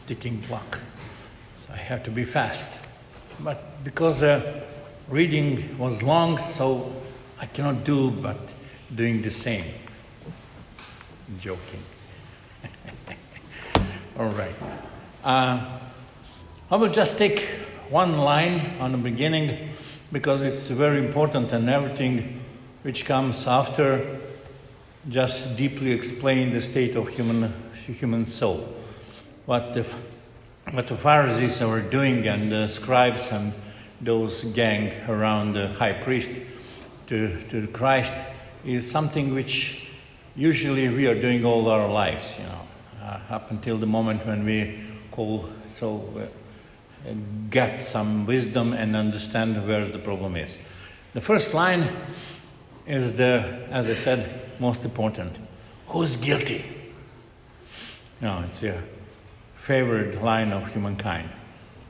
ticking clock. So I have to be fast. But because reading was long, so I cannot do but doing the same. Joking. All right. I will just take one line on the beginning because it's very important, and everything which comes after just deeply explain the state of human soul. What the Pharisees were doing, and the scribes and those gang around the high priest to Christ, is something which usually we are doing all our lives, up until the moment when we get some wisdom and understand where the problem is. The first line is as I said, most important. Who's guilty? It's a favorite line of humankind.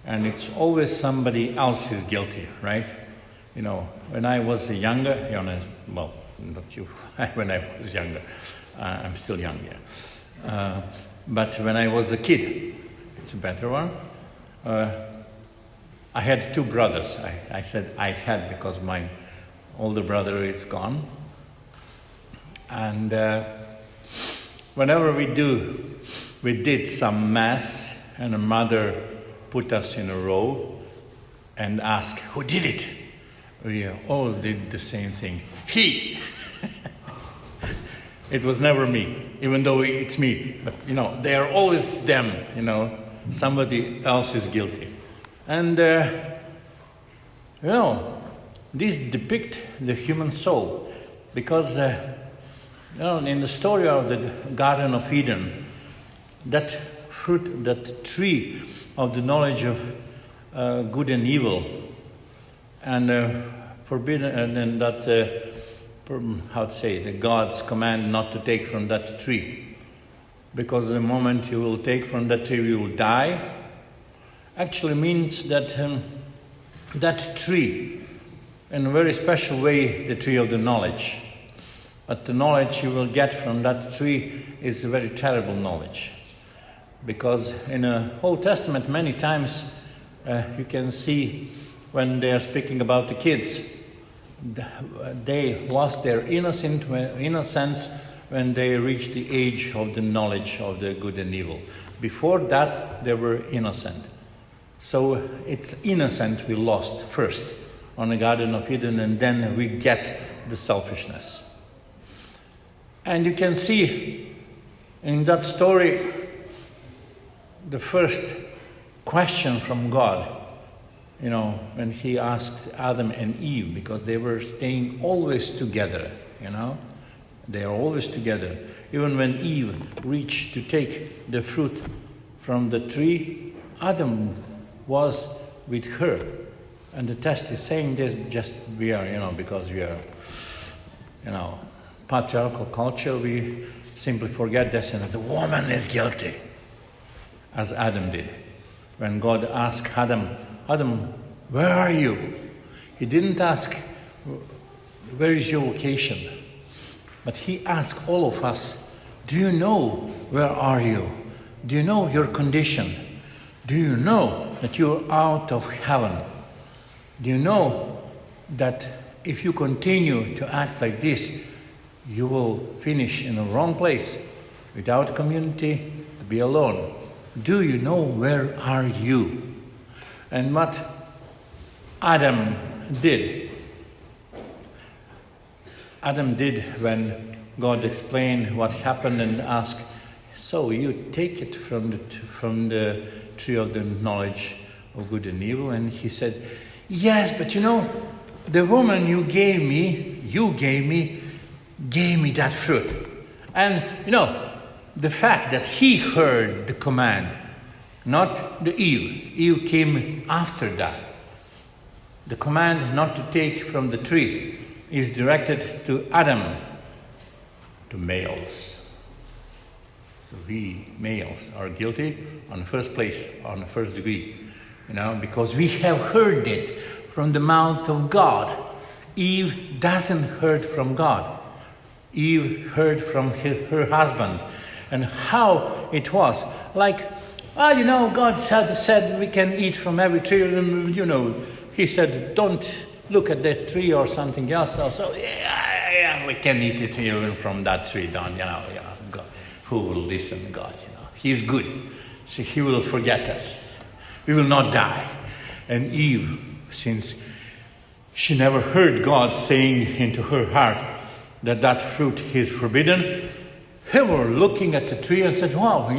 And it's always somebody else is guilty, right? When I was younger, not you, when I was younger, I'm still young, yeah. But when I was a kid, it's a better one. I had two brothers. I said I had because my older brother is gone. And whenever we did some mass, and a mother put us in a row and asked, who did it? We all did the same thing. He! It was never me, even though it's me. But, they are always them, somebody else is guilty. And, these depict the human soul. Because, in the story of the Garden of Eden, that fruit, that tree of the knowledge of good and evil, and forbidden, and that, the God's command not to take from that tree, because the moment you will take from that tree, you will die, actually means that that tree, in a very special way, the tree of the knowledge. But the knowledge you will get from that tree is a very terrible knowledge. Because in the Old Testament, many times you can see when they are speaking about the kids, they lost their innocence when they reached the age of the knowledge of the good and evil. Before that, they were innocent. So it's innocent we lost first on the Garden of Eden, and then we get the selfishness. And you can see in that story the first question from God, when he asked Adam and Eve, because they were staying always together, They are always together. Even when Eve reached to take the fruit from the tree, Adam was with her. And the text is saying this, just we are, because we are, patriarchal culture, we simply forget this, and the woman is guilty, as Adam did. When God asked Adam, where are you? He didn't ask, where is your location? But he asked all of us, do you know where are you? Do you know your condition? Do you know that you're out of heaven? Do you know that if you continue to act like this, you will finish in the wrong place, without community, to be alone? Do you know where are you? And what Adam did when God explained what happened and asked, so you take it from the tree of the knowledge of good and evil? And he said, yes, but the woman you gave me that fruit. And the fact that he heard the command, not the Eve. Eve came after that. The command not to take from the tree is directed to Adam, to males. So we males are guilty on the first place, on the first degree, because we have heard it from the mouth of God. Eve doesn't heard from God. Eve heard from her husband, and how it was. Like God said we can eat from every tree. He said, don't look at that tree or something else. So, we can eat it even from that tree down. God, who will listen to God? He's good. So he will forget us. We will not die. And Eve, since she never heard God saying into her heart that fruit is forbidden, they were looking at the tree and said, wow,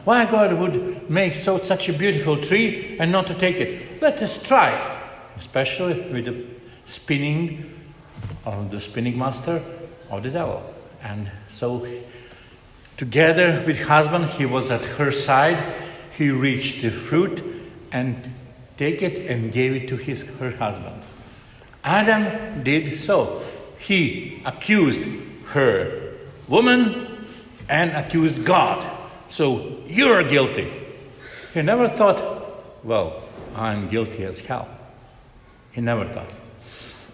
why God would make such a beautiful tree and not to take it? Let us try. Especially with the spinning of the spinning master of the devil. And so together with husband, he was at her side. He reached the fruit and take it and gave it to her husband. Adam did so. He accused her, woman, and accused God. So you're guilty. He never thought, well, I'm guilty as hell. He never thought.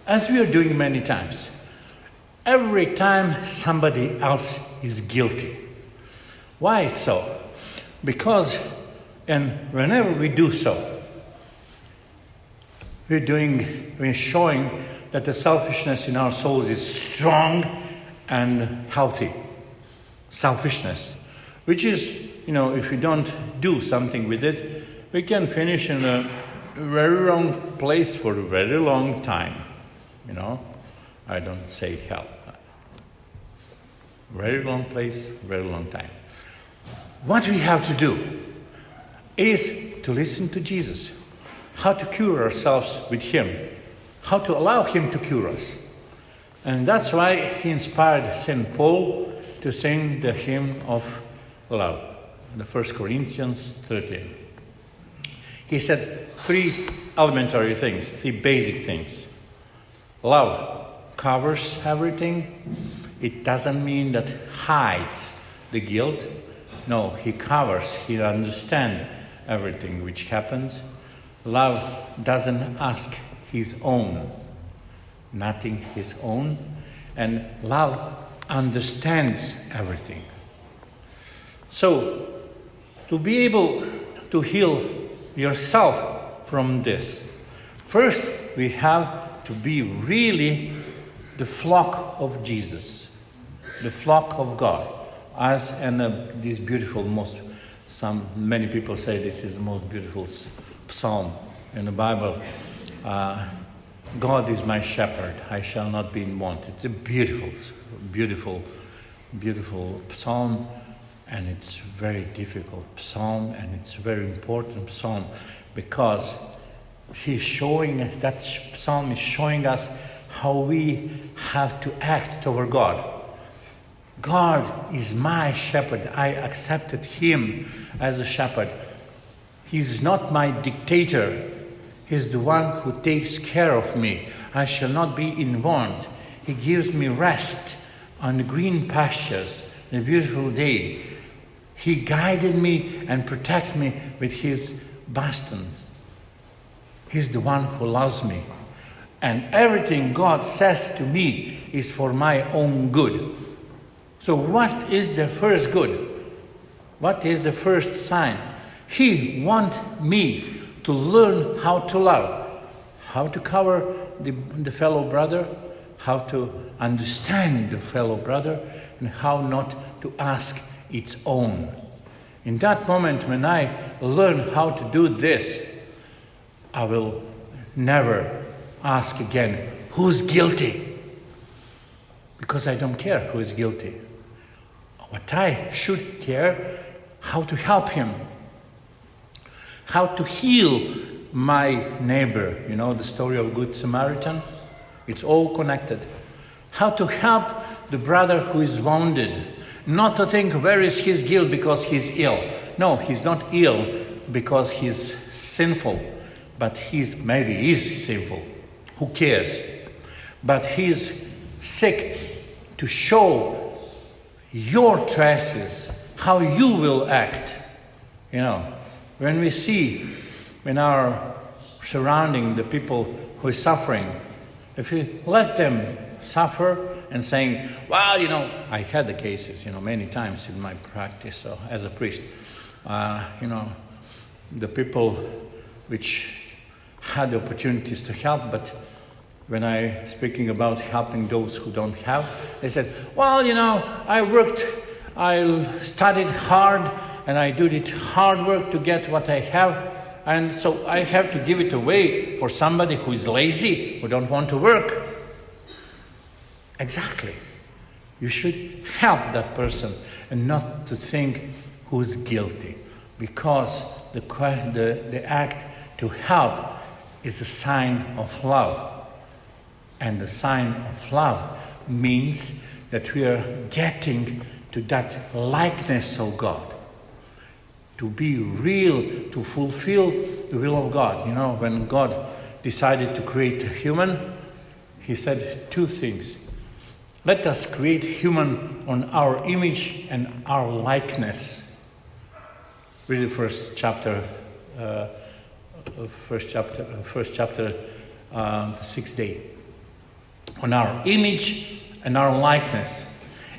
As we are doing many times. Every time somebody else is guilty. Why so? Because, and whenever we do so, we're showing that the selfishness in our souls is strong and healthy. Selfishness. Which is, if we don't do something with it, we can finish in a very wrong place for a very long time. I don't say hell. Very long place, very long time. What we have to do is to listen to Jesus. How to cure ourselves with Him. How to allow Him to cure us. And that's why he inspired St. Paul to sing the hymn of love. The 1 Corinthians 13. He said 3 elementary things, 3 basic things. Love covers everything. It doesn't mean that hides the guilt. No, he covers, he understands everything which happens. Love doesn't ask his own, nothing his own. And love understands everything. So, to be able to heal yourself from this, first we have to be really the flock of Jesus, the flock of God. As this beautiful, many people say this is the most beautiful psalm in the Bible. God is my shepherd, I shall not be in want. It's a beautiful, beautiful, beautiful psalm, and it's a very difficult psalm, and it's a very important psalm because that psalm is showing us how we have to act toward God. God is my shepherd. I accepted Him as a shepherd. He's not my dictator. He's the one who takes care of me. I shall not be in want. He gives me rest on the green pastures, the beautiful day. He guided me and protected me with His bastons. He's the one who loves me. And everything God says to me is for my own good. So what is the first good? What is the first sign? He wants me to learn how to love, how to cover the fellow brother, how to understand the fellow brother, and how not to ask its own. In that moment when I learn how to do this, I will never ask again, who's guilty? Because I don't care who is guilty. What I should care, how to help him. How to heal my neighbor. You know the story of Good Samaritan? It's all connected. How to help the brother who is wounded. Not to think, where is his guilt because he's ill. No, he's not ill because he's sinful. But maybe he's sinful. Who cares? But he's sick to show your choices, how you will act. You know, when we see in our surrounding the people who are suffering, if we let them suffer and saying, well, you know, I had the cases, you know, many times in my practice as a priest, you know, the people which had the opportunities to help, but when I speaking about helping those who don't have, they said, well, I studied hard and I did hard work to get what I have, and so I have to give it away for somebody who is lazy, who don't want to work. Exactly. You should help that person and not to think who's guilty, because the act to help is a sign of love. And the sign of love means that we are getting to that likeness of God. To be real, to fulfill the will of God. When God decided to create a human, he said two things. Let us create human on our image and our likeness. Read the first chapter, the 6th day. On our image and our likeness.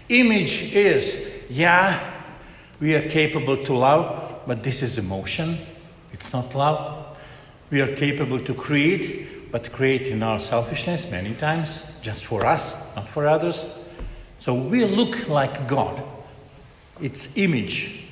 Image is, we are capable to love, but this is emotion. It's not love. We are capable to create, but create in our selfishness many times, just for us, not for others. So we look like God. It's image,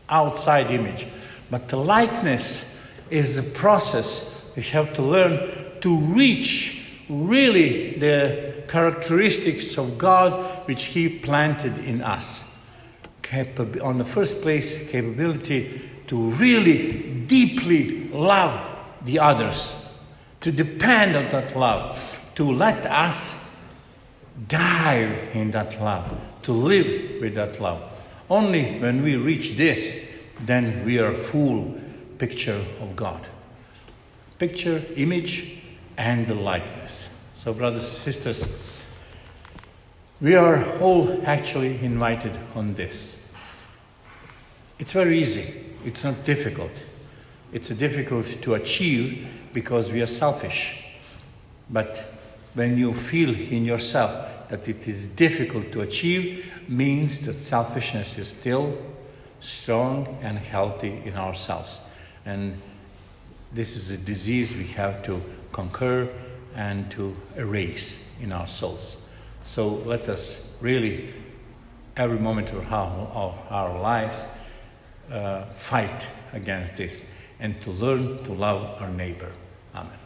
outside image. But the likeness is a process we have to learn to reach really the characteristics of God which He planted in us. On the first place, capability to really deeply love the others, to depend on that love, to let us die in that love, to live with that love. Only when we reach this, then we are full picture of God. Picture, image, and the likeness. So, brothers and sisters, we are all actually invited on this. It's very easy. It's not difficult. It's difficult to achieve because we are selfish. But when you feel in yourself that it is difficult to achieve, means that selfishness is still strong and healthy in ourselves. And this is a disease we have to conquer and to erase in our souls. So let us really, every moment of our lives, fight against this and to learn to love our neighbor. Amen.